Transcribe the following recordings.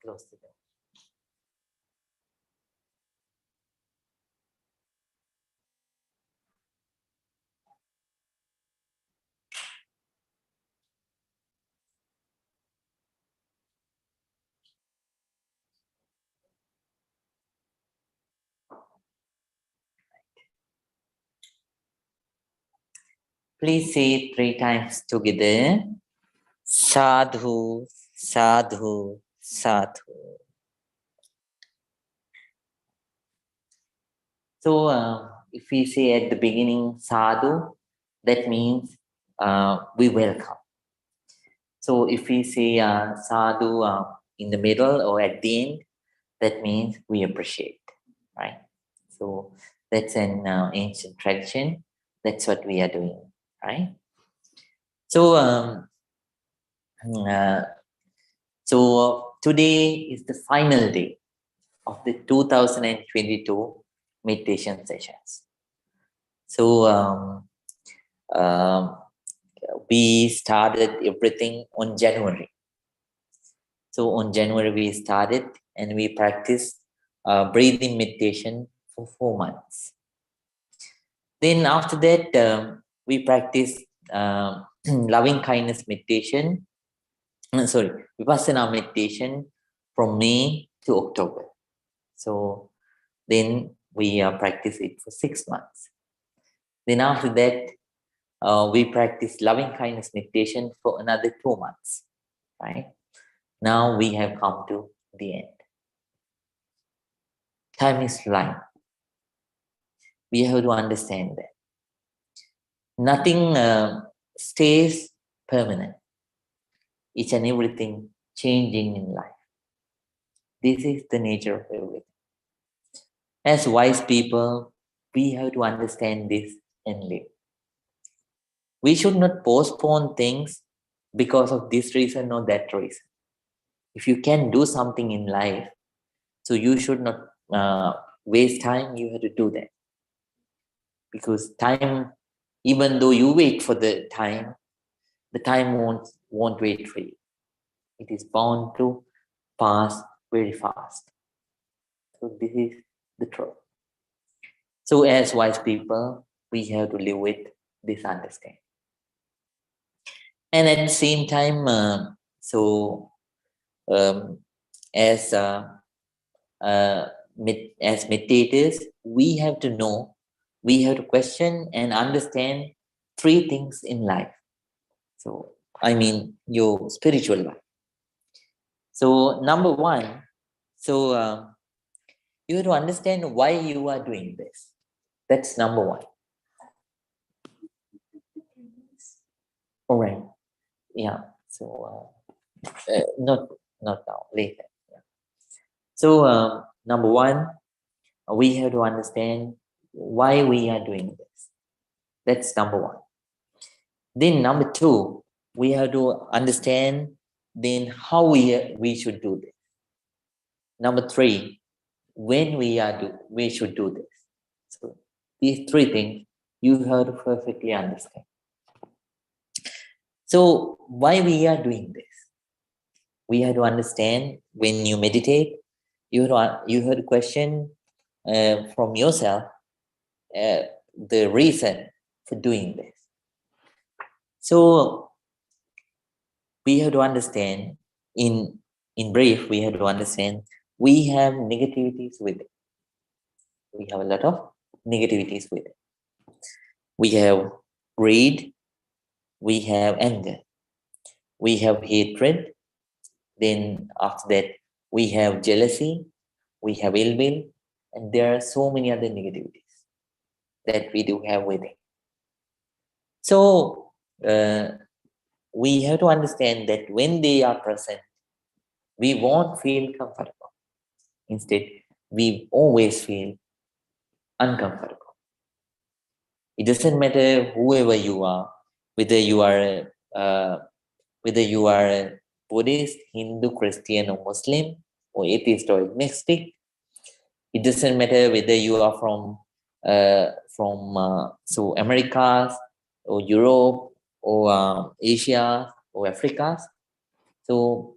close the door. Please say it 3 times together. Sadhu, sadhu, sadhu. So if we say at the beginning sadhu, that means we welcome. So if we say sadhu in the middle or at the end, that means we appreciate, right? So that's an ancient tradition. That's what we are doing, right? So today is the final day of the 2022 meditation sessions. So we started everything on January. So on January we started and we practiced breathing meditation for 4 months. Then after that we practiced loving kindness meditation. Vipassana meditation from May to October. So then we practice it for 6 months. Then after that, we practice loving kindness meditation for another 2 months, right? Now we have come to the end. Time is flying. We have to understand that. Nothing stays permanent. Each and everything changing in life. This is the nature of everything. As wise people, we have to understand this and live. We should not postpone things because of this reason or that reason. If you can do something in life, so you should not waste time, you have to do that. Because time, even though you wait for the time won't wait for you. It is bound to pass very fast. So this is the truth. So as wise people, we have to live with this understanding. And at the same time, as meditators, we have to know, we have to question and understand 3 things in life. So, I mean, your spiritual life. So, number 1, you have to understand why you are doing this. That's number 1. All right. Yeah. So, not now, later. Yeah. So, number 1, we have to understand why we are doing this. That's number 1. Then number 2, we have to understand then how we should do this. Number 3, when we should do this. So these 3 things you have to perfectly understand. So why we are doing this? We have to understand when you meditate, you have to question from yourself the reason for doing this. So we have to understand, in brief, we have to understand we have negativities with it. We have a lot of negativities with it. We have greed, we have anger, we have hatred, then after that we have jealousy, we have ill will, and there are so many other negativities that we do have with it. So we have to understand that when they are present, we won't feel comfortable. Instead, we always feel uncomfortable. It doesn't matter whoever you are, whether you are a Buddhist, Hindu, Christian, or Muslim, or atheist or agnostic. It doesn't matter whether you are from Americas or Europe or Asia or Africa. So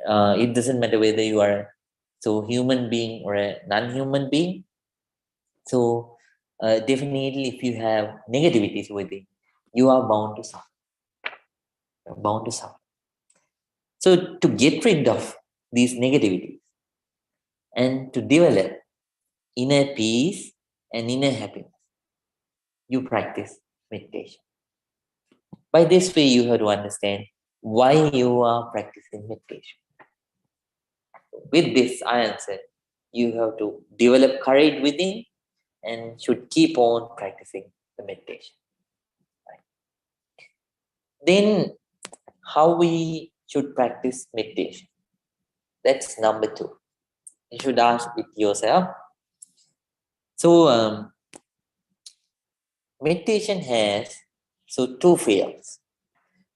It doesn't matter whether you are so human being or a non-human being. So definitely, if you have negativities within, you are bound to suffer. You're bound to suffer. So to get rid of these negativities and to develop inner peace and inner happiness, you practice meditation. By this way, you have to understand why you are practicing meditation. With this answer, you have to develop courage within and should keep on practicing the meditation. Right? Then, how we should practice meditation? That's number 2. You should ask it yourself. So, meditation has 2 fields.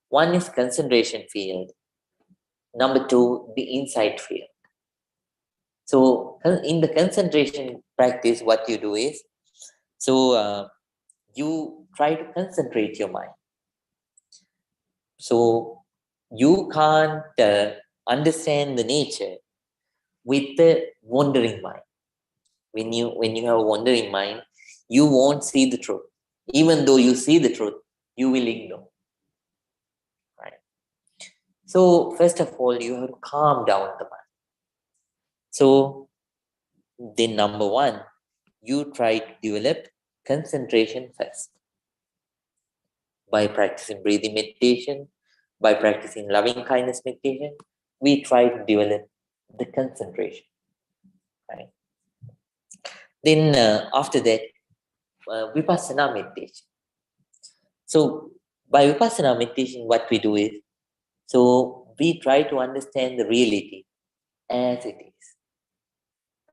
One is concentration field. Number 2, the insight field. So, in the concentration practice, what you do is, you try to concentrate your mind. So, you can't understand the nature with the wandering mind. When you have a wandering mind, you won't see the truth. Even though you see the truth, you will ignore. Right? So, first of all, you have to calm down the mind. So, then number 1, you try to develop concentration first by practicing breathing meditation, by practicing loving kindness meditation. We try to develop the concentration. Right? Then after that, vipassana meditation. So by vipassana meditation, what we do is, we try to understand the reality as it is.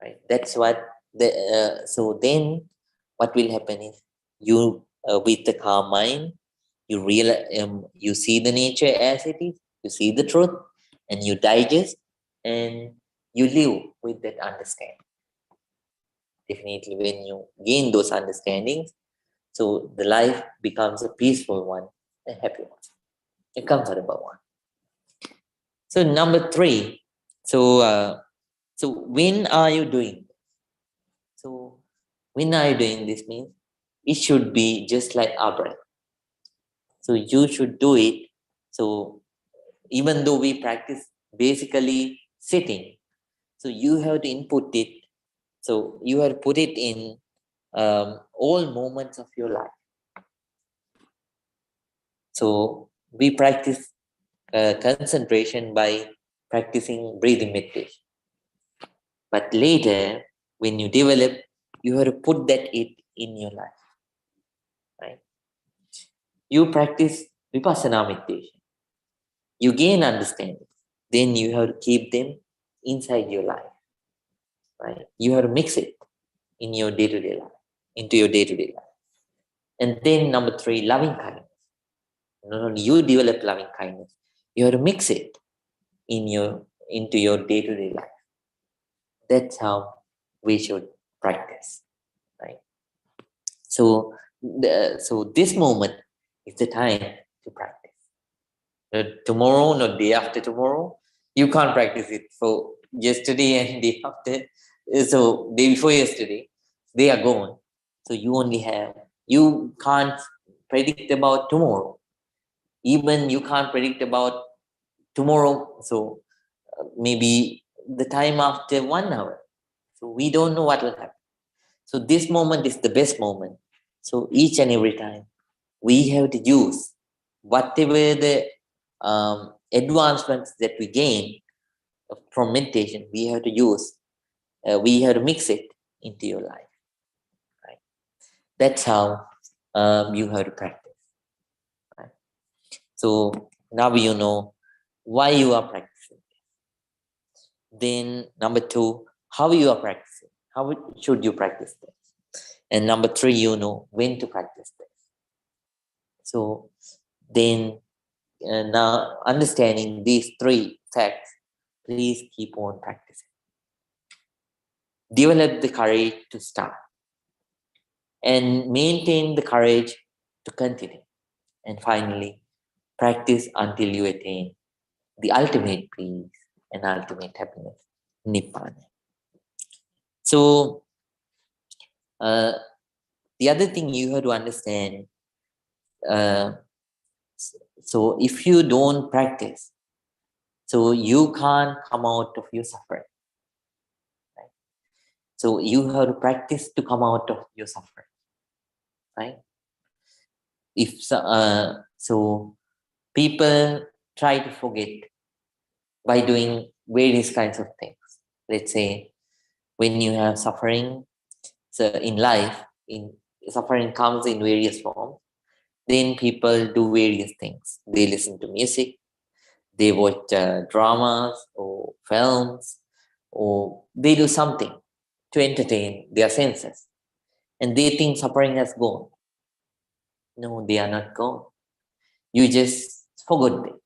Right? That's what then what will happen is, you with the calm mind, you see the nature as it is, you see the truth, and you digest, and you live with that understanding. Definitely, when you gain those understandings, so the life becomes a peaceful one, a happy one, a comfortable one. So number 3, when are you doing this? So when are you doing this means it should be just like our breath. So you should do it. So even though we practice basically sitting, so you have to input it. So you have to put it in all moments of your life. So we practice concentration by practicing breathing meditation. But later, when you develop, you have to put that it in your life. Right? You practice vipassana meditation. You gain understanding. Then you have to keep them inside your life. Right? You have to mix it in your day-to-day life, into your day-to-day life. And then number 3, loving kindness. Not only you develop loving kindness, you have to mix it into your day-to-day life. That's how we should practice. Right? So this moment is the time to practice. Tomorrow, not day after tomorrow, you can't practice it. So yesterday and day after, so day before yesterday, they are gone. So you can't predict about tomorrow. Even you can't predict about tomorrow. So maybe the time after 1 hour. So we don't know what will happen. So this moment is the best moment. So each and every time we have to use whatever the advancements that we gain from meditation, we have to use, we have to mix it into your life. Right? That's how you have to practice. Right? So now you know why you are practicing. Then number 2, how you are practicing. How should you practice this? And number 3, you know when to practice this. So then now understanding these 3 facts, please keep on practicing. Develop the courage to start and maintain the courage to continue. And finally, practice until you attain the ultimate peace and ultimate happiness, Nibbana. So, the other thing you have to understand, so if you don't practice, so you can't come out of your suffering. Right? So you have to practice to come out of your suffering. Right? If so, people try to forget by doing various kinds of things. Let's say when you have suffering, so in life, in suffering comes in various forms. Then people do various things. They listen to music, they watch dramas or films, or they do something to entertain their senses. And they think suffering has gone. No, they are not gone. You just forgot them.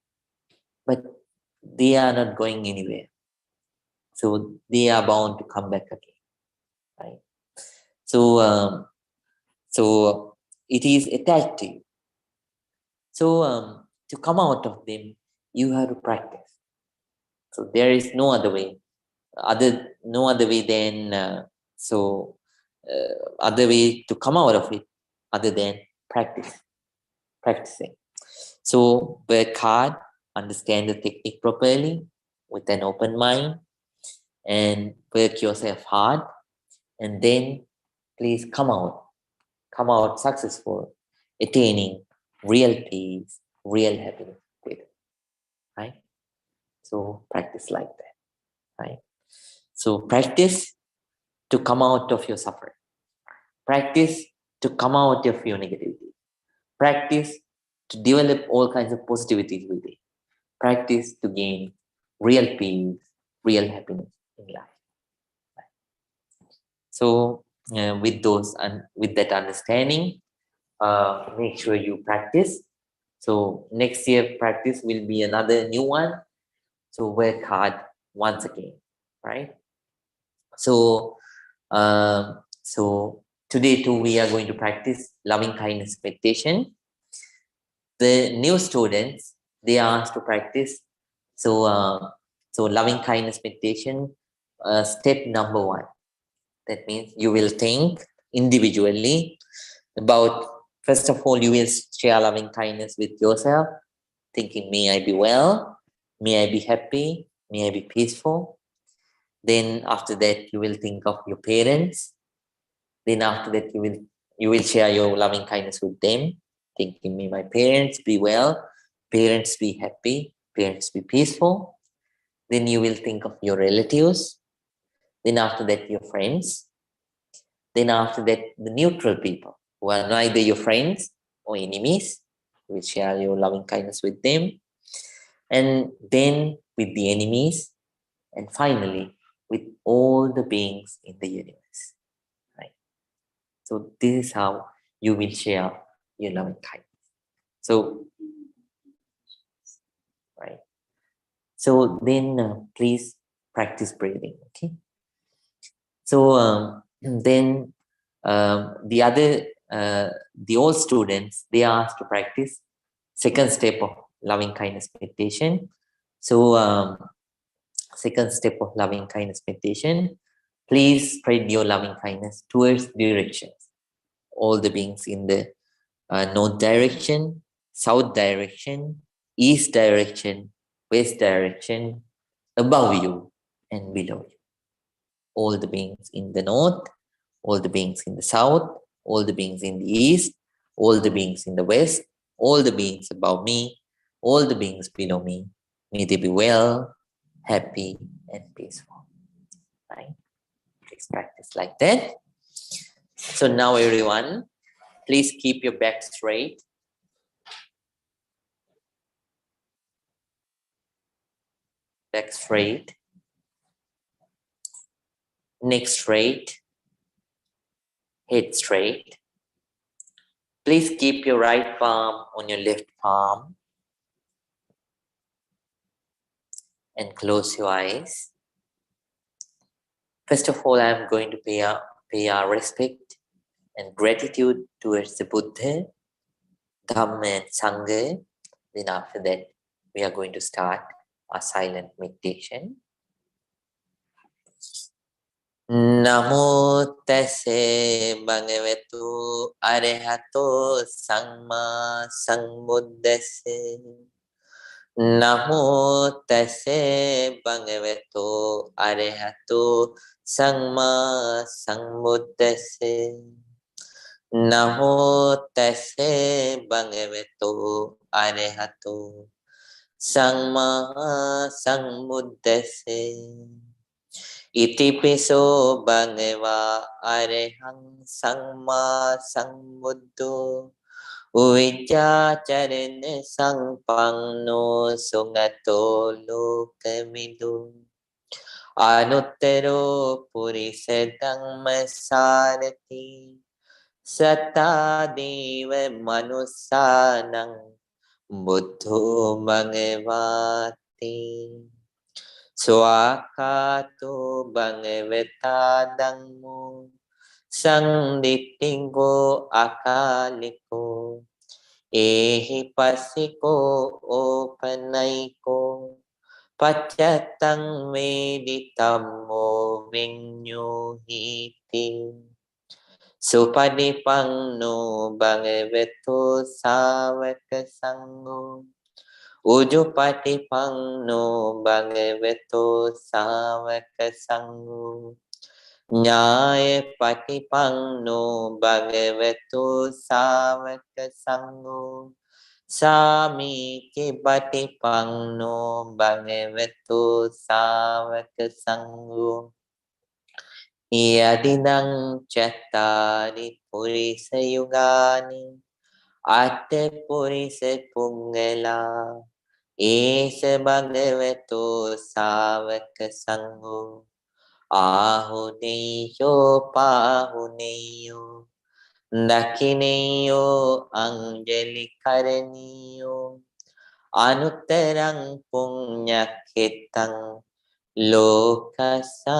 But they are not going anywhere. So they are bound to come back again. Right? So, so it is attached to you. So to come out of them, you have to practice. So there is no other way. No other way than other way to come out of it other than practicing. So work hard, understand the technique properly with an open mind, and work yourself hard, and then please come out successful, attaining real peace, real happiness with it, right? So practice like that, right? So practice to come out of your suffering. Practice to come out of your negativity. Practice to develop all kinds of positivities with it. Practice to gain real peace, real happiness in life. So with those and with that understanding, make sure you practice. So next year practice will be another new one. So work hard once again, right? So so today too we are going to practice loving kindness meditation. The new students, they are asked to practice. So loving kindness meditation, step number 1. That means you will think individually about, first of all, you will share loving kindness with yourself, thinking, may I be well, may I be happy, may I be peaceful. Then after that, you will think of your parents. Then after that, you will share your loving kindness with them, thinking, may my parents be well, parents be happy, parents be peaceful. Then you will think of your relatives. Then after that, your friends. Then after that, the neutral people who are neither your friends or enemies. You will share your loving kindness with them. And then with the enemies. And finally, with all the beings in the universe. Right? So this is how you will share your loving kindness. So, right. So then please practice breathing. Okay. So then the old students, they are asked to practice second step of loving kindness meditation. So second step of loving kindness meditation, please spread your loving kindness towards directions. All the beings in the north direction, south direction, east direction, west direction, above you and below you. All the beings in the north, all the beings in the south, all the beings in the east, all the beings in the west, all the beings above me, all the beings below me. May they be well, happy, and peaceful. Right? Please practice like that. So now everyone, please keep your back straight. Back straight. Neck straight. Head straight. Please keep your right palm on your left palm and close your eyes. First of all, I am going to pay our respect and gratitude towards the Buddha, Dhamma, and Sangha. Then after that, we are going to start a silent meditation. Namo tase bhagavato arahato samma sambuddhase. Namo tase bhagavato arahato samma sambuddhase. Namo tase bhagavato arahato samma sambuddhase. Itipiso bhagava arahang samma sambuddho Uvijjācarana sampanno sugato lokamidu Anuttaro purisa dhammasarati Sattā deva manussanang buddho bhagavati Swakato bhagavata dhammo Sangdittingo akaliko Ehi pasiko opanaiko Paccatang meditammo vinyuhiti Supadipanno bhagavato savaka sangho Ujupatipanno bhagavato savaka sangho Nyaya patipanno bhagavato savaka sangho Samiki patipanno bhagavato savaka sangho Yadidang chattari purisa yugani Atte purisa puggala Esa bhagavato savaka sangho Ahuneyo pahuneyo Dakineyo anjali karaniyo Anuttarang punyaketang lokasati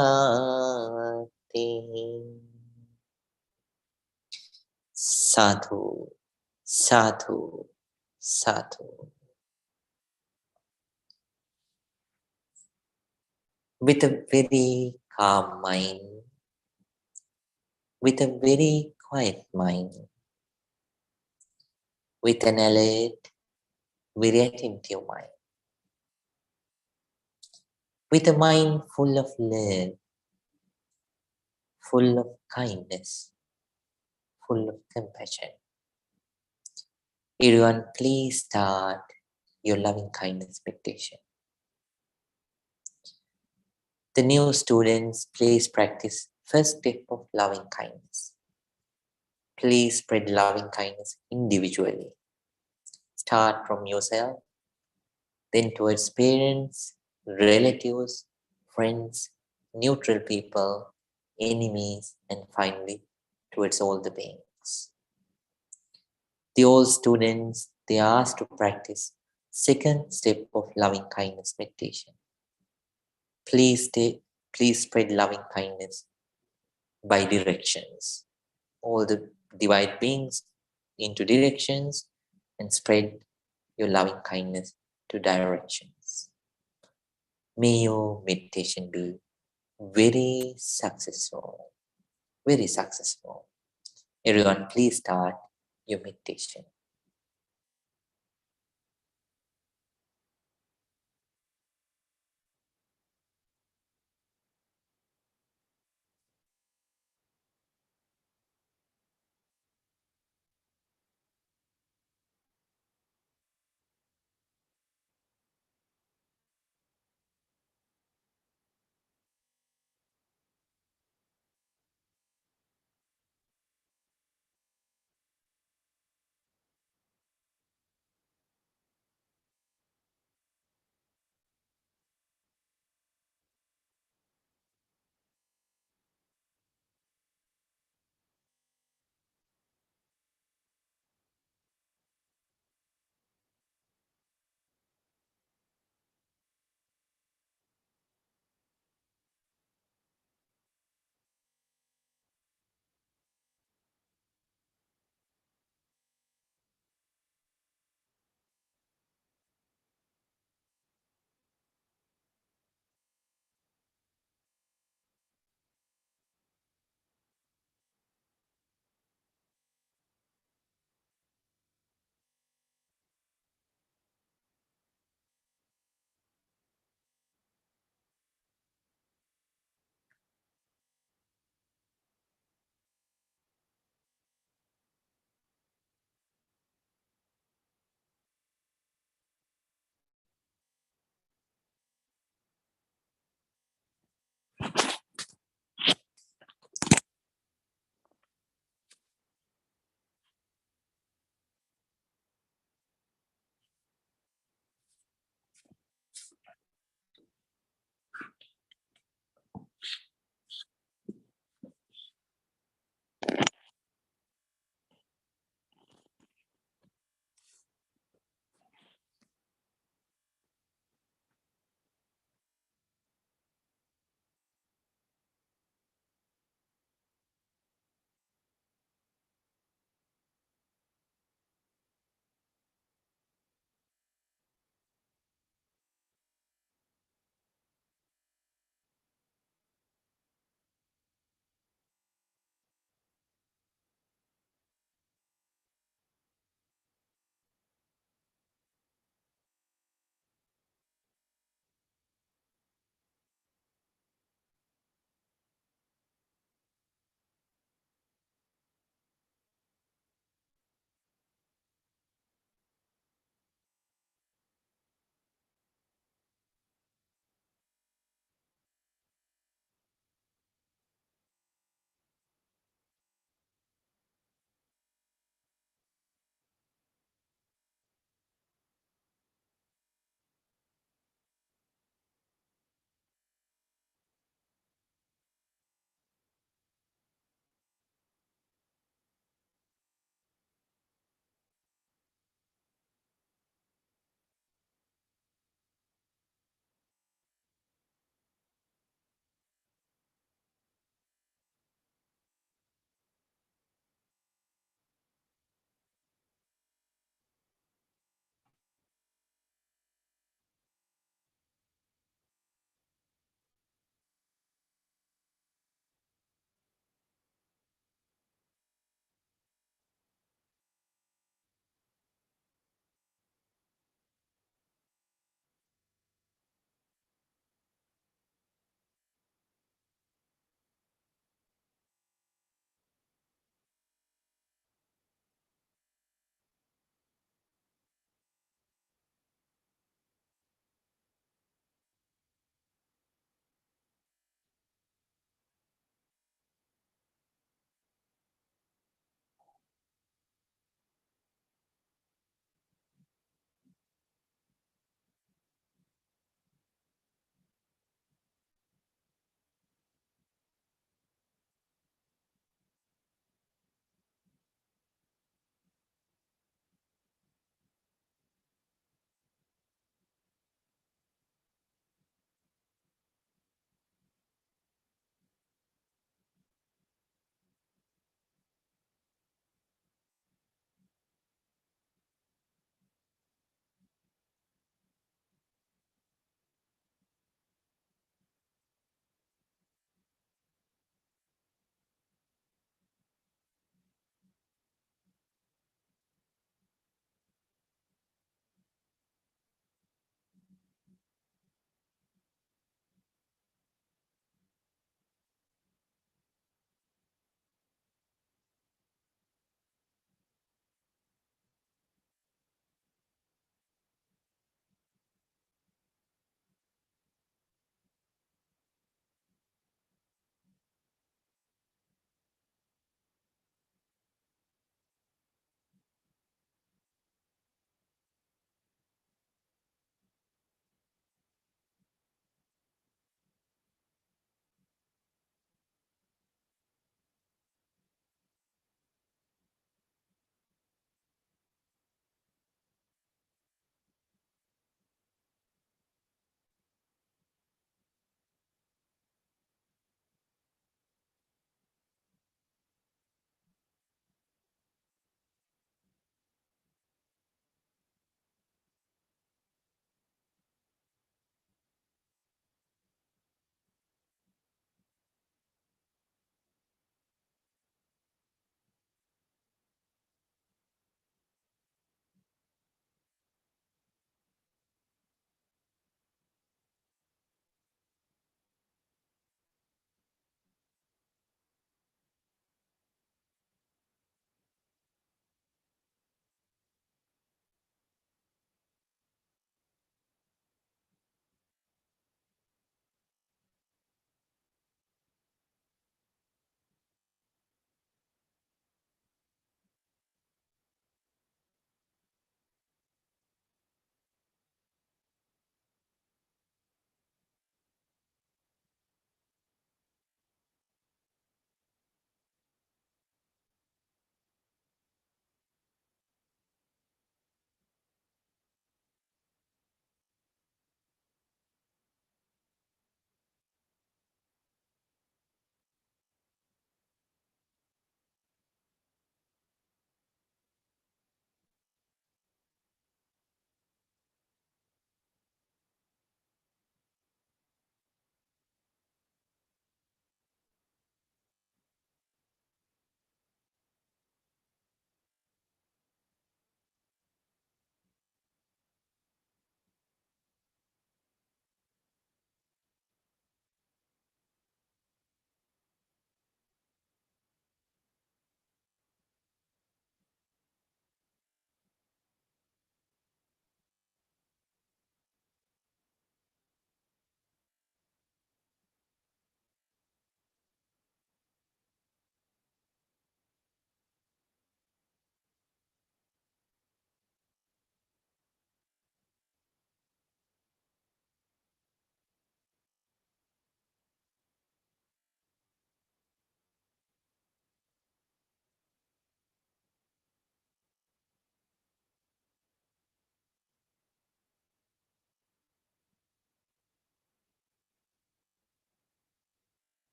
Sadhu, sadhu, sadhu. With a very calm mind, with a very quiet mind, with an alert, very attentive mind, with a mind full of love, full of kindness, full of compassion. Everyone, please start your loving kindness meditation. The new students, please practice first step of loving kindness. Please spread loving kindness individually. Start from yourself, then towards parents, relatives, friends, neutral people, enemies, and finally towards all the beings. The old students, they are asked to practice second step of loving kindness meditation. Please spread loving kindness by directions. All the divide beings into directions and spread your loving kindness to directions. May your meditation be very successful. Very successful. Everyone, please start your meditation.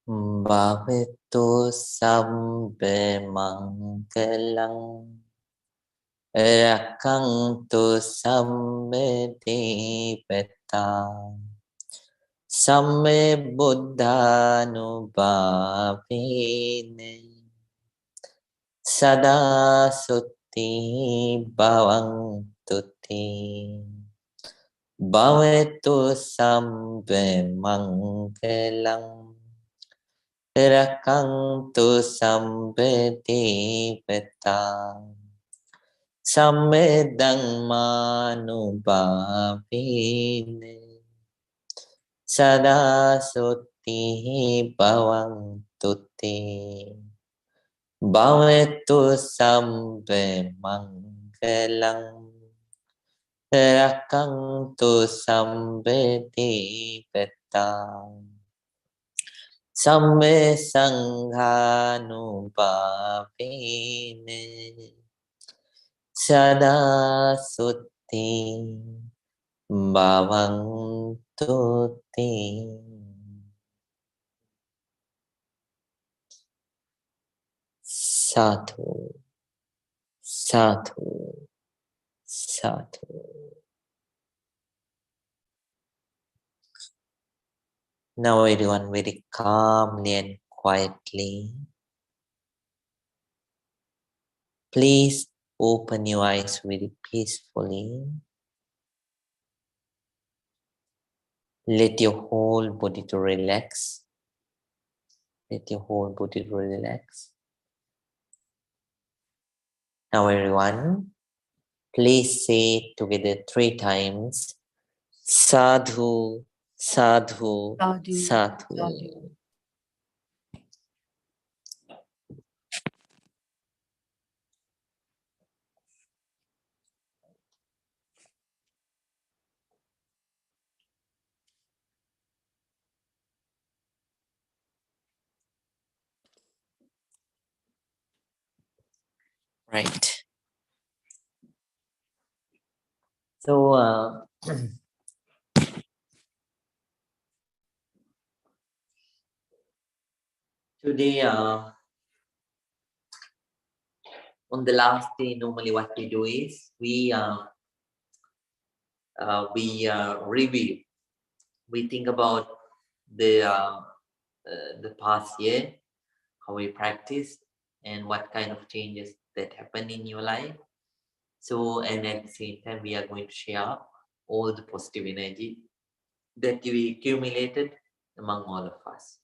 Bhavetu sabbe mangalang rakantu sabbe devatam samme buddhanubhavene sada sutti bhavantu te. Bhavetu sabbe mangalang rakantu sabbe devatam samme dhammanubhavene sada sutti bhavantu te. Bhavetu sabbe mangalang rakantu sabbe devatam samme sanghanubhavene sada sutti bhavantu te. Sadhu, sadhu, sadhu. Now everyone very calmly and quietly. Please open your eyes very peacefully. Let your whole body to relax. Let your whole body to relax. Now everyone, please say together 3 times. Sadhu, sadhu, Sadhu, sadhu. sadhu. Right. So, today, on the last day, normally what we do is we review. We think about the past year, how we practiced, and what kind of changes that happened in your life. So, and at the same time, we are going to share all the positive energy that we accumulated among all of us.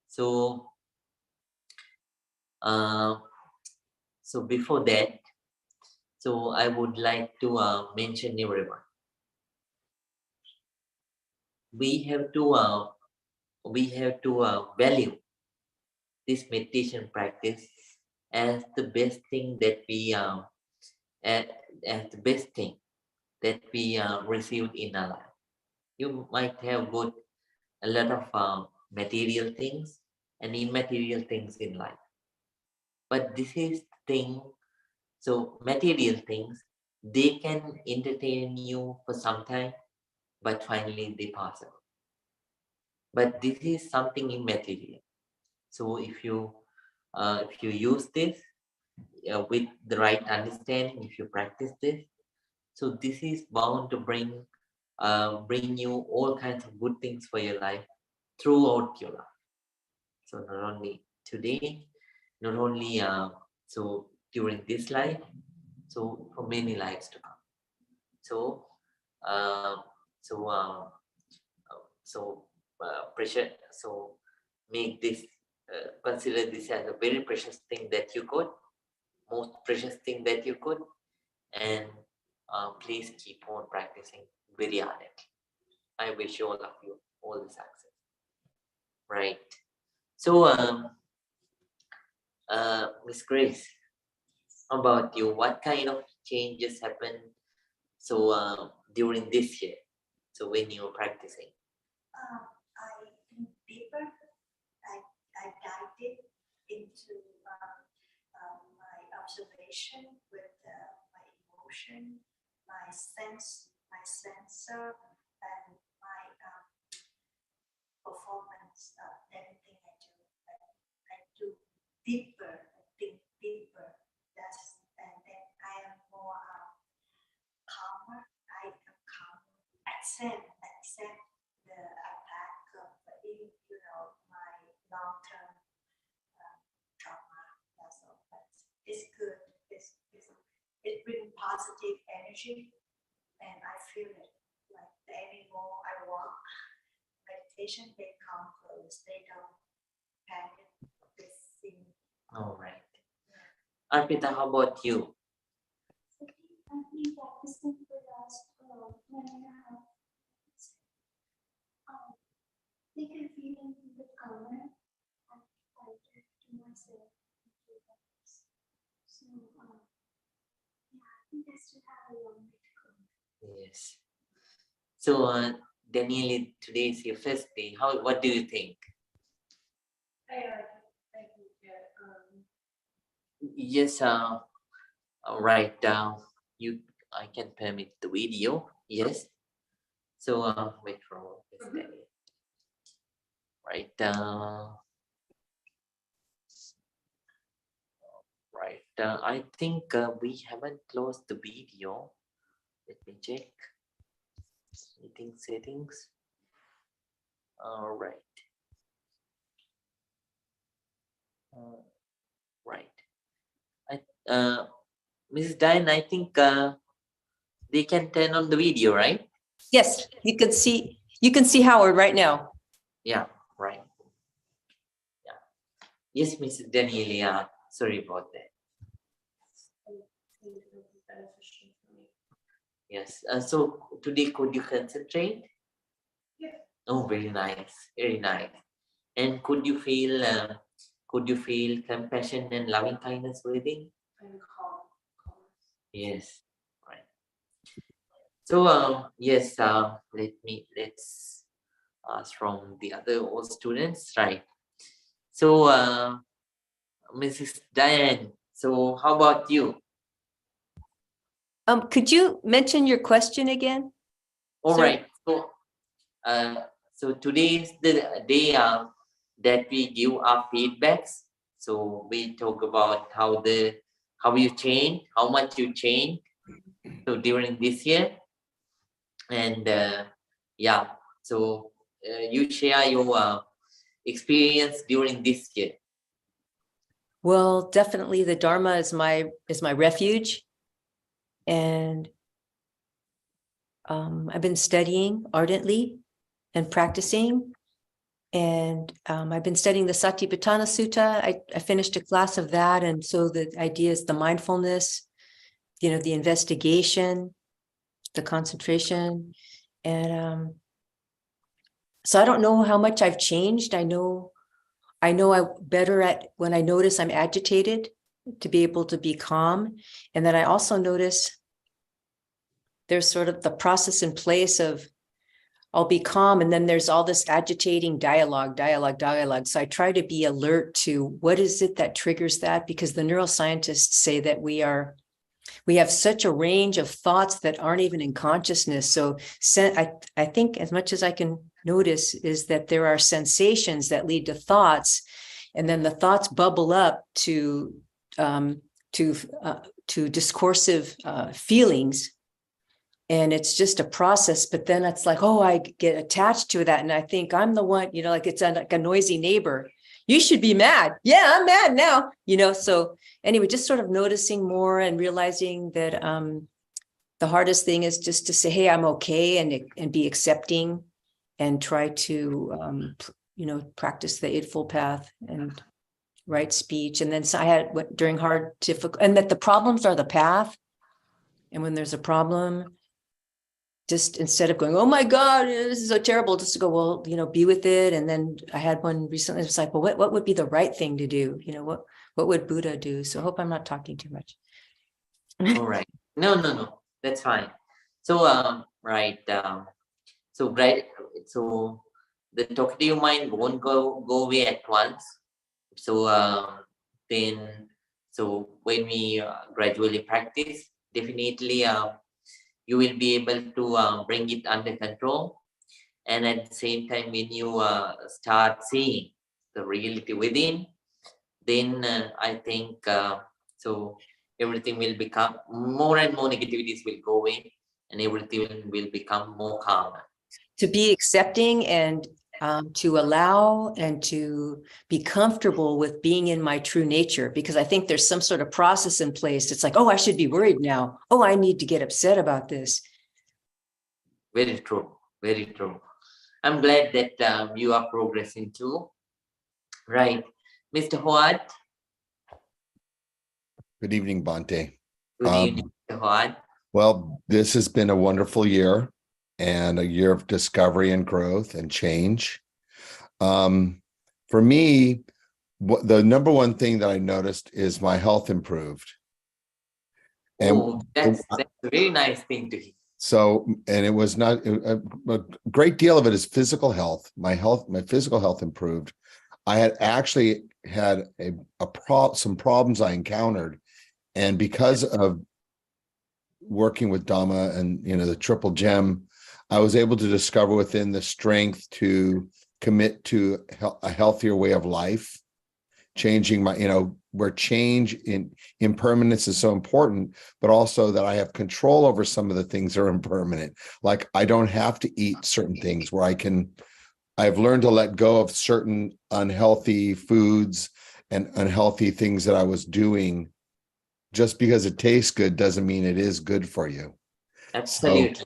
So, so before that, so I would like to mention everyone. We have to value this meditation practice as the best thing that we as the best thing that we received in our life. You might have got a lot of material things and immaterial things in life, but this is the thing. So material things, they can entertain you for some time, but finally they pass away. But this is something immaterial. So if you use this with the right understanding, if you practice this, so this is bound to bring you all kinds of good things for your life throughout your life. So not only today, not only so during this life, so for many lives to come. So uh, so uh, pressure. So make this consider this as a very precious thing that you got, most precious thing that you could, and please keep on practicing very ardently. I wish all of you all the success. Right. So, Miss Grace, how about you? What kind of changes happened so during this year? So when you were practicing, I think deeper. I dived into my observation with my emotion, my sensor, and my performance. Everything I do deeper, I think deeper. And then I am more calmer. I am calm. Accept the attack of my long-term trauma. That's all. But it's good. It brings positive energy, and I feel it. Like the anymore I walk meditation, they come close. They don't panic. They sing. All right. Arpita, how about you? I've been practicing for the last 1.5 months. I think I'm feeling a bit calmer. I've quieted to myself. So, yeah, I think I still have a long way to go. Yes. So, Danielle, today is your first day. What do you think? Yes. All right. I can permit the video. Yes. So, wait for this Danielle. Right. Right. I think we haven't closed the video. Let me check. Meeting settings. All right. Right. Mrs. Diane, I think they can turn on the video, right? Yes, you can see Howard right now. Yeah, right. Yeah. Yes, Mrs. Daniela. Sorry about that. Yes. So today, could you concentrate? Yeah. Oh, very nice. Very nice. And could you feel compassion and loving kindness within? I'm calm. Yes. Right. So yes, let's ask from the other old students, right? So Mrs. Diane, so how about you? Could you mention your question again? All Sir? right. So today is the day that we give our feedbacks. So we talk about how you change, how much you change. So during this year, and yeah, so you share your experience during this year. Well, definitely the Dharma is my refuge. And I've been studying ardently and practicing. And I've been studying the Satipatthana Sutta. I finished a class of that. And so the idea is the mindfulness, the investigation, the concentration. And so I don't know how much I've changed. I know I'm better at when I notice I'm agitated to be able to be calm. And then I also notice there's sort of the process in place of I'll be calm. And then there's all this agitating dialogue. So I try to be alert to what is it that triggers that, because the neuroscientists say that we have such a range of thoughts that aren't even in consciousness. So I think as much as I can notice is that there are sensations that lead to thoughts, and then the thoughts bubble up to discursive feelings. And it's just a process, but then it's like, oh, I get attached to that. And I think I'm the one, like it's like a noisy neighbor. You should be mad. Yeah, I'm mad now, So anyway, just sort of noticing more and realizing that the hardest thing is just to say, hey, I'm okay, and be accepting and try to, practice the Eightfold Path and right speech. And then so I had during hard, difficult, and that the problems are the path. And when there's a problem, just instead of going, oh my God, this is so terrible, just to go, well, be with it. And then I had one recently, it was like, well, what would be the right thing to do? What would Buddha do? So I hope I'm not talking too much. All right. No, that's fine. So right. So the talkative mind won't go away at once. So when we gradually practice, definitely you will be able to bring it under control. And at the same time, when you start seeing the reality within, then I think so everything will become more and more negativities will go away and everything will become more calmer. To be accepting and to allow and to be comfortable with being in my true nature, because I think there's some sort of process in place. It's like, oh, I should be worried now. Oh, I need to get upset about this. Very true. Very true. I'm glad that you are progressing too. Right. Mr. Howard. Good evening, Bhante. Good evening, Mr. Howard. Well, this has been a wonderful year and a year of discovery and growth and change. For me, the number one thing that I noticed is my health improved. Oh, that's a very nice thing to hear. So, and it was not a great deal of it is physical health. My physical health improved. I had actually had some problems I encountered, and because of working with Dhamma and the triple gem, I was able to discover within the strength to commit to a healthier way of life, changing my, where change in impermanence is so important, but also that I have control over some of the things that are impermanent. Like I don't have to eat certain things where I've learned to let go of certain unhealthy foods and unhealthy things that I was doing. Just because it tastes good doesn't mean it is good for you. Absolutely. So,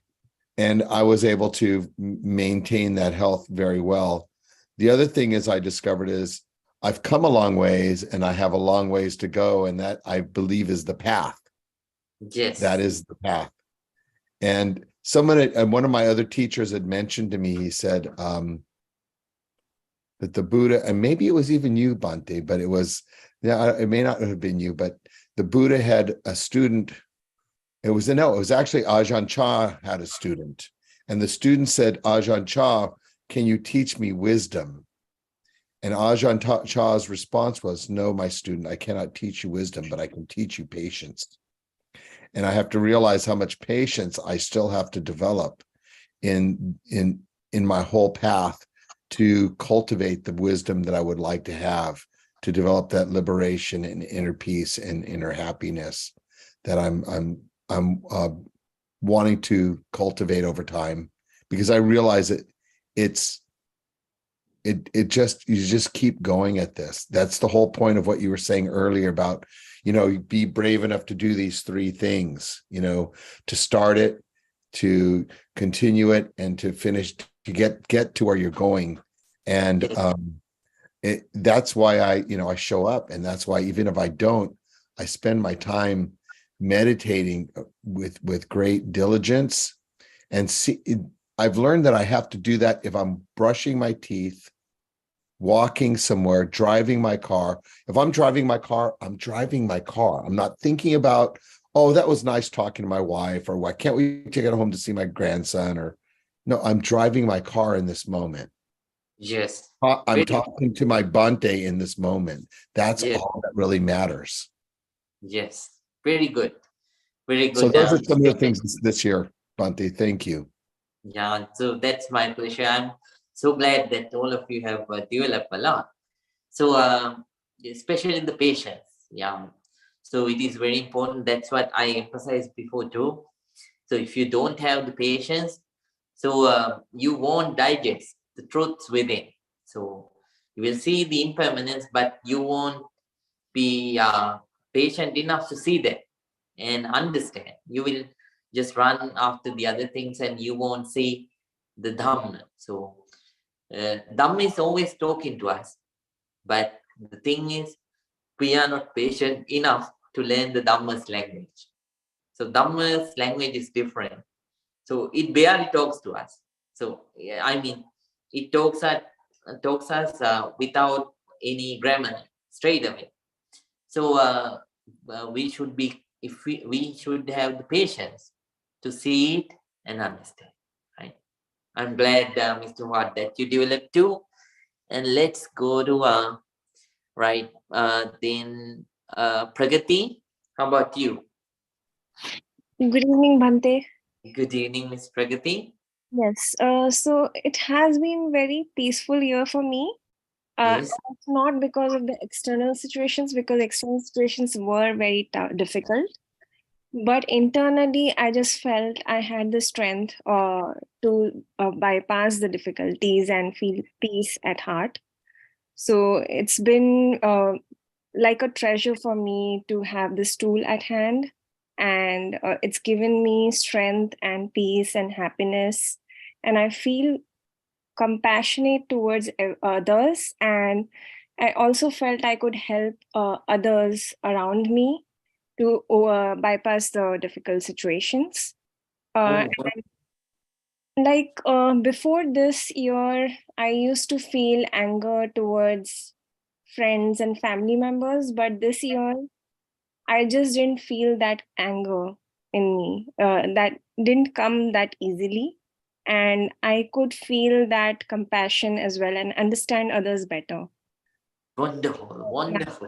and I was able to maintain that health very well. The other thing is I discovered is I've come a long ways and I have a long ways to go. And that I believe is the path. Yes. That is the path. And one of my other teachers had mentioned to me, he said that the Buddha, and maybe it was even you, Bhante, but it may not have been you, but the Buddha had a student. It was actually Ajahn Chah had a student. And the student said, Ajahn Chah, can you teach me wisdom? And Ajahn Chah's response was, no, my student, I cannot teach you wisdom, but I can teach you patience. And I have to realize how much patience I still have to develop in my whole path to cultivate the wisdom that I would like to have, to develop that liberation and inner peace and inner happiness that I'm wanting to cultivate over time, because I realize that you just keep going at this. That's the whole point of what you were saying earlier about, be brave enough to do these three things, to start it, to continue it, and to finish, to get to where you're going. And that's why I show up. And that's why even if I don't, I spend my time meditating with great diligence. And I've learned that I have to do that if I'm brushing my teeth, walking somewhere, driving my car. If I'm driving my car, I'm driving my car. I'm not thinking about, oh, that was nice talking to my wife, or why can't we take it home to see my grandson? Or no, I'm driving my car in this moment. Yes. I'm talking to my Bhante in this moment. That's all that really matters. Yes. Very good. Very good. So those are some of the things this year, Bhante. Thank you. Yeah, so that's my pleasure. I'm so glad that all of you have developed a lot. So especially in the patience. Yeah. So it is very important. That's what I emphasized before too. So if you don't have the patience, so you won't digest the truths within. So you will see the impermanence, but you won't be patient enough to see that and understand. You will just run after the other things and you won't see the Dhamma. So Dhamma is always talking to us, but the thing is, we are not patient enough to learn the Dhamma's language. So Dhamma's language is different. So it barely talks to us. So it talks us without any grammar straight away. So we should we should have the patience to see it and understand. Right? I'm glad, Mr. Watt, that you developed too. And let's go to then Pragati. How about you? Good evening, Bhante. Good evening, Miss Pragati. Yes, so it has been very peaceful year for me. Yes. It's not because of the external situations, because external situations were very difficult. But internally, I just felt I had the strength to bypass the difficulties and feel peace at heart. So it's been like a treasure for me to have this tool at hand. And it's given me strength and peace and happiness. And I feel compassionate towards others. And I also felt I could help others around me to bypass the difficult situations. Uh, Oh, like before this year, I used to feel anger towards friends and family members, but this year, I just didn't feel that anger in me. That didn't come that easily. And I could feel that compassion as well and understand others better. wonderful, Yeah. wonderful.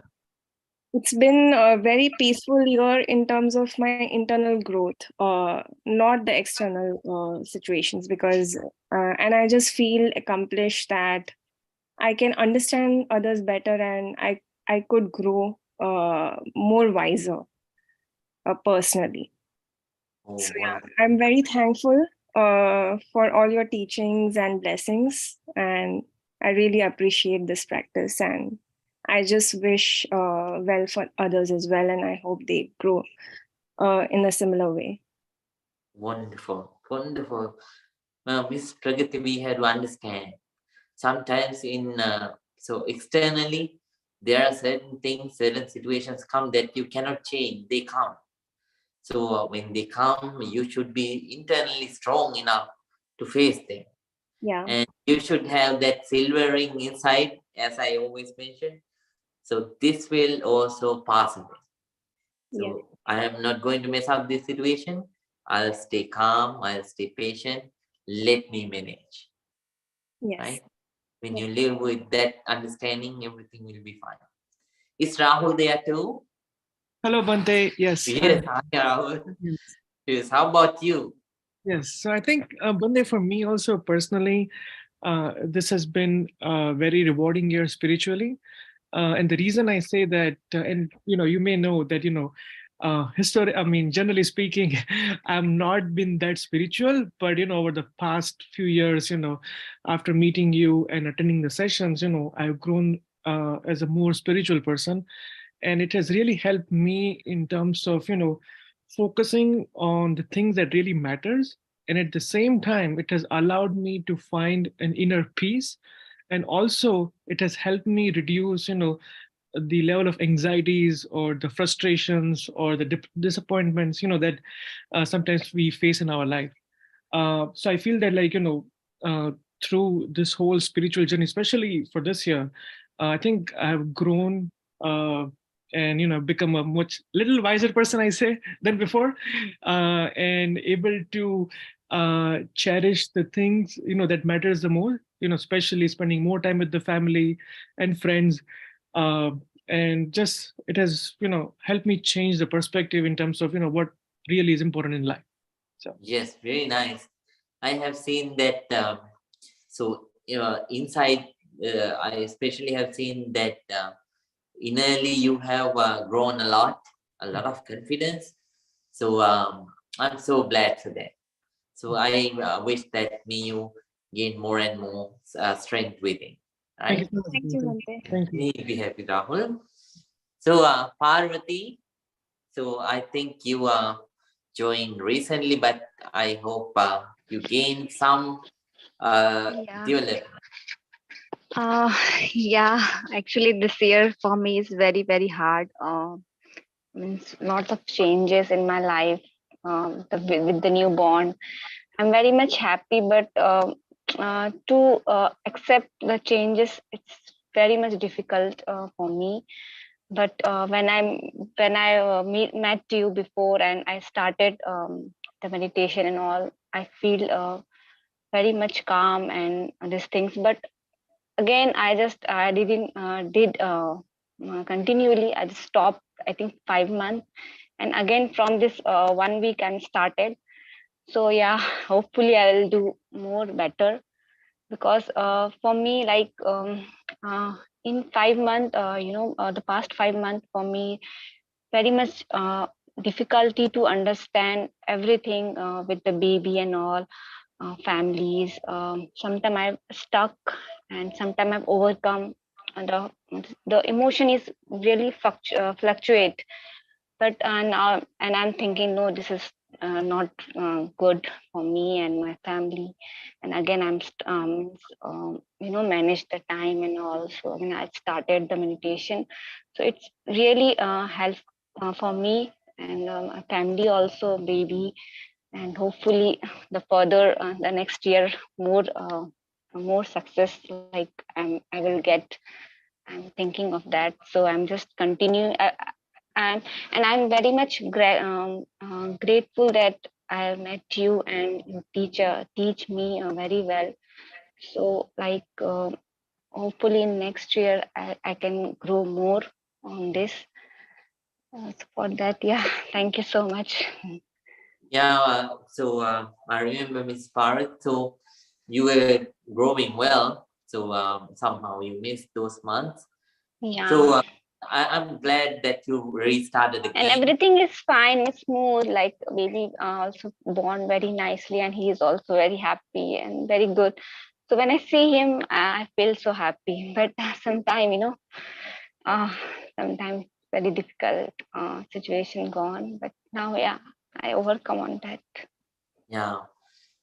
It's been a very peaceful year in terms of my internal growth, not the external situations, because, and I just feel accomplished that I can understand others better and I could grow more wiser personally. Oh, So yeah, wonderful. I'm very thankful for all your teachings and blessings, and I really appreciate this practice. And I just wish well for others as well, and I hope they grow in a similar way. Wonderful, wonderful. Miss Pragati, we had to understand. Sometimes so externally, there are certain things, certain situations come that you cannot change. They come. So when they come, you should be internally strong enough to face them. Yeah, And you should have that silver ring inside, as I always mention. So this will also pass away. yes, So I am not going to mess up this situation. I'll stay calm, I'll stay patient. Let me manage. yes. Right? When Yeah. you live with that understanding, everything will be fine. Is Rahul there too? Hello, Bante. Yes. Yes, hi Rahul. Yes. Yes, how about you? Yes. So I think, Bante, for me also personally, this has been a very rewarding year spiritually. And the reason I say that, and you may know that, I mean, generally speaking, I'm not been that spiritual, but over the past few years, after meeting you and attending the sessions, I've grown as a more spiritual person, and it has really helped me in terms of focusing on the things that really matters, and at the same time it has allowed me to find an inner peace, and also it has helped me reduce the level of anxieties or the frustrations or the disappointments that sometimes we face in our life. So I feel that, like, uh, through this whole spiritual journey, especially for this year, I think I've grown and become a much little wiser person, I say, than before, and able to cherish the things that matters the more. Especially spending more time with the family and friends. Uh, and just it has helped me change the perspective in terms of what really is important in life. So. Yes, very nice. I have seen that. So inside, I especially have seen that innerly you have grown a lot of confidence. So I'm so glad for that. So I wish that may you gain more and more strength within. Thank you Right? so much. Thank you, Mante. Thank you. Me be happy, Rahul. So Parvati, so I think you joined recently, but I hope you gained some Yeah. development. Uh, yeah, actually, this year for me is very, very hard. Means lots of changes in my life with the newborn. I'm very much happy, but to accept the changes, it's very much difficult for me. But when I met you before and I started the meditation and all, I feel very much calm and these things. But again I didn't did continually. I just stopped, I think 5 months, and again from this 1 week I'm started. So yeah, hopefully I will do more better. because for me, like in 5 months, the past 5 months for me, very much difficulty to understand everything with the baby and all, families. Sometimes I've stuck, and sometimes I've overcome. And the emotion is really fluctuate. But now, and I'm thinking, no, this is not good for me and my family. And again, manage the time and all. So when I started the meditation, so it's really help for me and my family also, baby, and hopefully the further the next year more success, like I will get. I'm thinking of that, so I'm just continuing. And I'm very much grateful that I met you, and you teach me very well. So like hopefully in next year I can grow more on this. So for that, yeah, thank you so much. Yeah, I remember Miss Parrot. So you were growing well. So somehow you missed those months. Yeah. So I'm glad that you restarted And again. everything is fine, it's smooth, like baby also born very nicely, and he is also very happy and very good. So when I see him, I feel so happy. But sometimes, uh, sometimes very difficult situation gone. But now, yeah, I overcome on that. Yeah.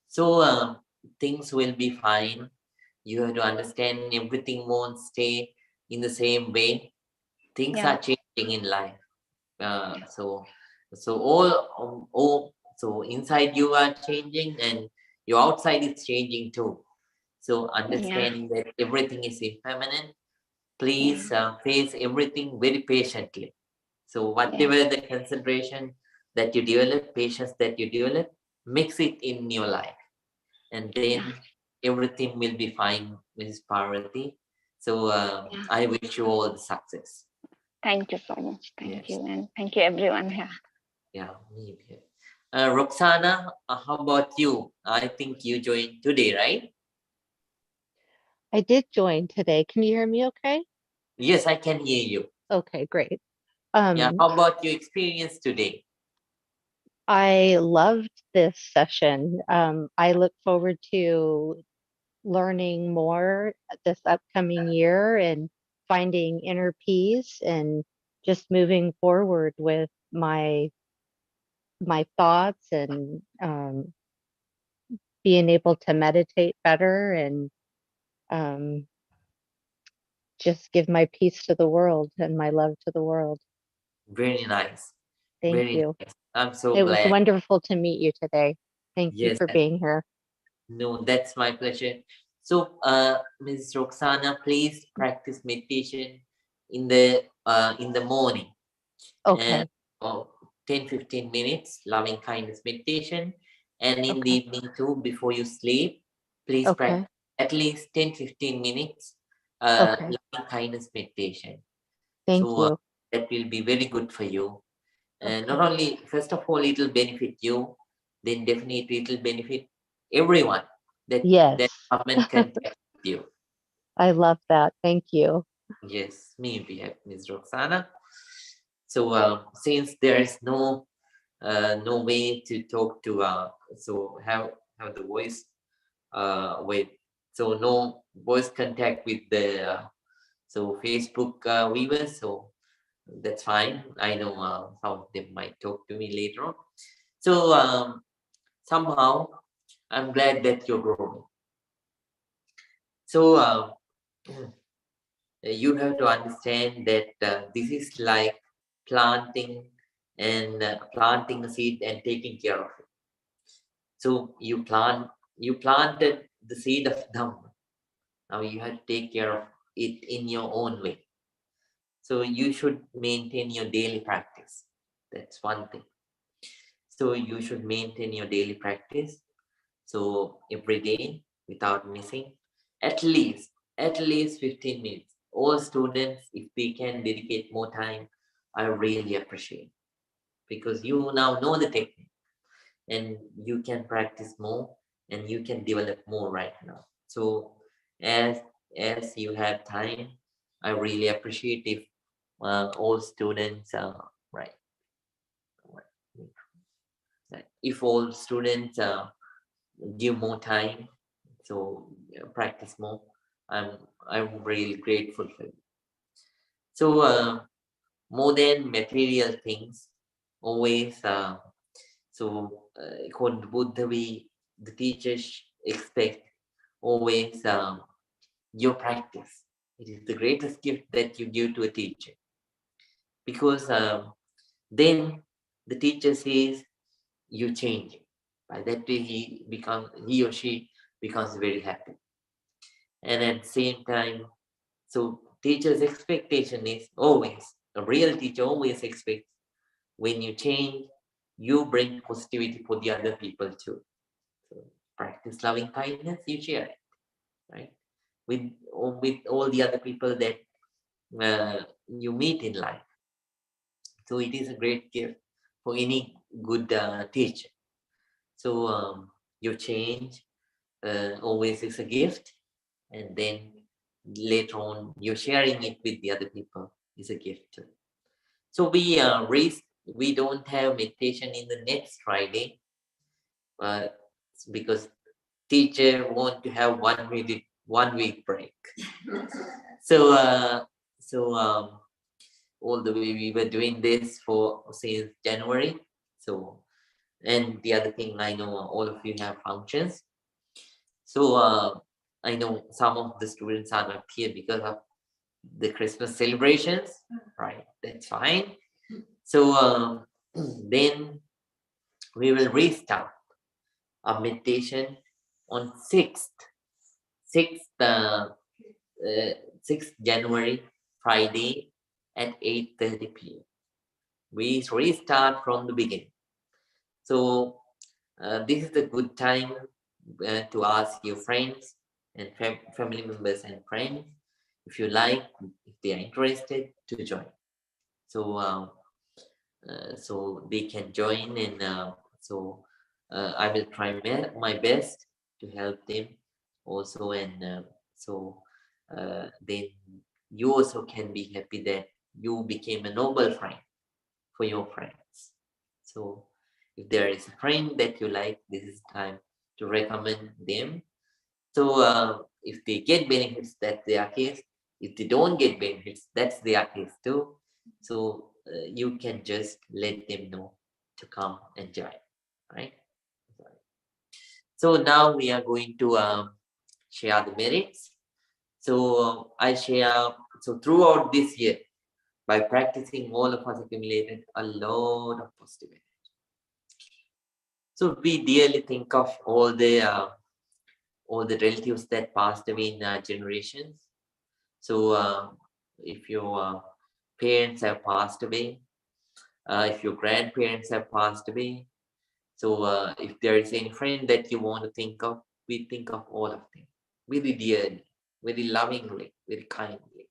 So things will be fine. You have to understand everything won't stay in the same way. Things Yeah. are changing in life. So all so inside you are changing and your outside is changing too. So understanding that everything is impermanent, please face everything very patiently. So whatever the concentration that you develop, patience that you develop, mix it in your life, and then everything will be fine, Mrs. Parvati. So I wish you all the success. Thank you so much. Thank Yes. you. And thank you, everyone. Yeah. Yeah, maybe. Roxana, how about you? I think you joined today, right? I did join today. Can you hear me okay? Yes, I can hear you. Okay, great. Yeah, how about your experience today? I loved this session. I look forward to learning more this upcoming year and finding inner peace and just moving forward with my thoughts and being able to meditate better and um, just give my peace to the world and my love to the world. Very nice. Thank Very you. nice. I'm so It was glad. wonderful to meet you today. Thank you Yes, for being here. no, that's my pleasure. So, Ms. Roxana, please practice meditation in the morning. Okay. And 10-15 minutes loving kindness meditation, and in the Okay. evening too, before you sleep, please Okay. practice at least 10-15 minutes Okay. loving kindness meditation. Thank So you. that will be very good for you, and not Okay. only, first of all, it will benefit you, then definitely it will benefit everyone that Yes. government can take with you. I love that. Thank you. Yes, me we have Ms. Roxana. So since there is no way to talk to so have the voice with, so no voice contact with the so Facebook viewers, so that's fine. I know some of them might talk to me later on. So somehow I'm glad that you're growing. So you have to understand that this is like planting planting a seed and taking care of it. So you planted the seed of Dhamma. Now you have to take care of it in your own way. So you should maintain your daily practice. That's one thing. So you should maintain your daily practice. So every day without missing, at least 15 minutes. All students, if they can dedicate more time, I really appreciate, because you now know the technique and you can practice more and you can develop more right now. So as you have time, I really appreciate if all students right. If all students give more time, so practice more, I'm really grateful for you. So more than material things, always according to Buddha, the teachers expect always your practice. It is the greatest gift that you give to a teacher, because then the teacher says you change. By that way, he or she becomes very happy. And at the same time, so teacher's expectation is always, a real teacher always expects when you change, you bring positivity for the other people too. So practice loving kindness, you share it, right? With all the other people that you meet in life. So it is a great gift for any good teacher. So your change always is a gift, and then later on you're sharing it with the other people is a gift too. So we don't have meditation in the next Friday, because teacher want to have 1 week break. So all the way we were doing this for since January. So, and the other thing, I know all of you have functions. So I know some of the students are not here because of the Christmas celebrations, right? That's fine. So then we will restart our meditation on 6th January, Friday at 8:30 p.m. We restart from the beginning. So this is a good time to ask your friends and family members and friends, if you like, if they are interested, to join. So they can join, and I will try my best to help them also, and then you also can be happy that you became a noble friend for your friends. So if there is a friend that you like, this is time to recommend them. So if they get benefits, that's their case. If they don't get benefits, that's their case too. So you can just let them know to come and join, right? So now we are going to share the merits. So I share, so throughout this year, by practicing, all of us accumulated a lot of positive energy. So we dearly think of all the relatives that passed away in generations. So if your parents have passed away, if your grandparents have passed away, so if there is any friend that you want to think of, we think of all of them very dearly, very lovingly, very kindly.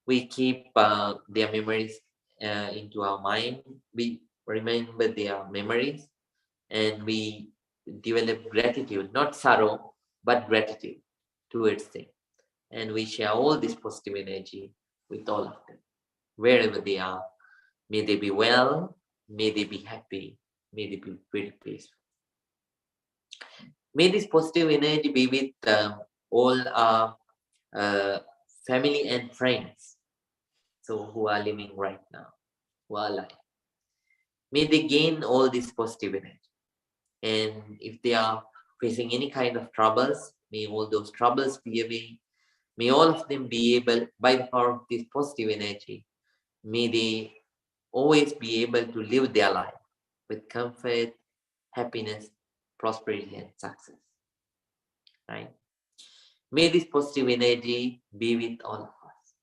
We keep their memories into our mind. We remember their memories, and we develop gratitude, not sorrow, but gratitude towards them. And we share all this positive energy with all of them, wherever they are. May they be well, may they be happy, may they be very peaceful. May this positive energy be with all our family and friends, so who are living right now, who are alive. May they gain all this positive energy. And if they are facing any kind of troubles, may all those troubles be away. May all of them be able, by the power of this positive energy, may they always be able to live their life with comfort, happiness, prosperity, and success. Right? May this positive energy be with all of us.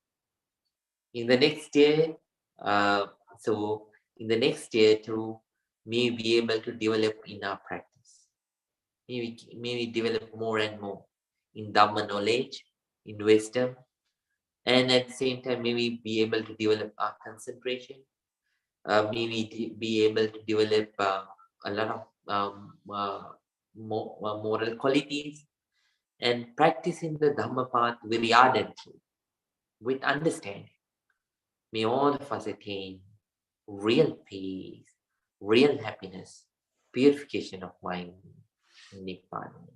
In the next year, in the next year too, may we be able to develop in our practice. May we develop more and more in Dhamma knowledge, in wisdom, and at the same time, may we be able to develop our concentration. May we be able to develop a lot of moral qualities, and practicing the Dhamma path very ardently, with understanding. May all of us attain real peace, real happiness, purification of mind, Nibbana.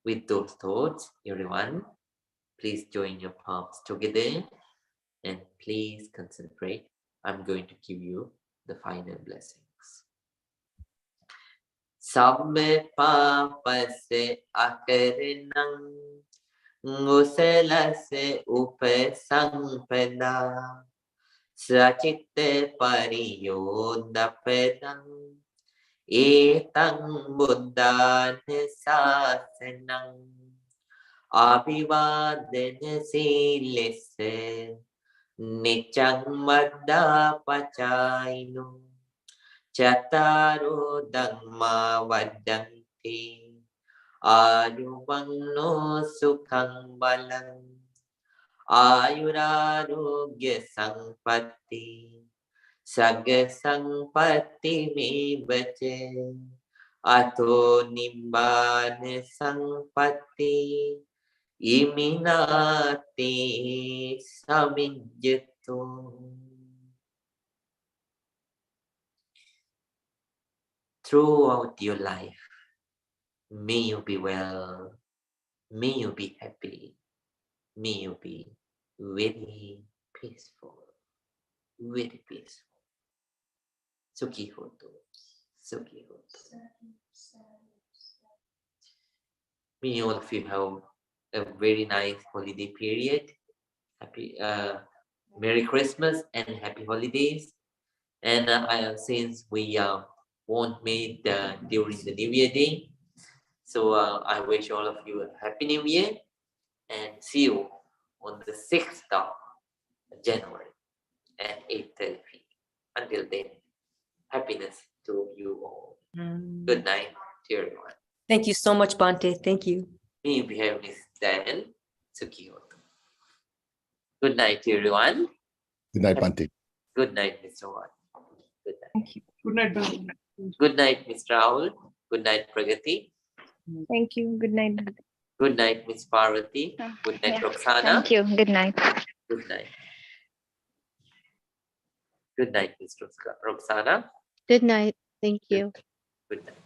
With those thoughts, everyone, please join your palms together and please concentrate. I'm going to give you the final blessings. Sabbe papase akarinam ngusalase upasampada sachitte pariyodapedam etang buddhane sasanam abhivadena silesse nichang madda pachaino Chataro Dhamma Vadanti Ayuvanno Sukhang Balam Ayurarogya Sampatti Sagga Sampatti Mevache Ato Nibbana Sampatti Iminati Samijjato. Throughout your life, may you be well, may you be happy, may you be very peaceful, very peaceful. Sukhi hoto, sukhi hoto. May all of you have a very nice holiday period. Happy Merry Christmas and happy holidays. And since we won't meet during the New Year Day, so I wish all of you a Happy New Year and see you on the 6th of January at 8:30 p.m. Until then, happiness to you all. Good night to everyone. Thank you so much, Bante. Thank you. May you behave Miss Diane Sukiyoto. Good night to everyone. Good night, Bante. Good night, Mr. Watt. Good night. Thank you. Good night, Bante. Good night, Mr. Rahul. Good night, Pragati. Thank you. Good night. Good night, Miss Parvati. Good night, Yeah. Roxana. Thank you. Good night. Good night. Good night, Miss Roxana. Good night. Thank you. Good night.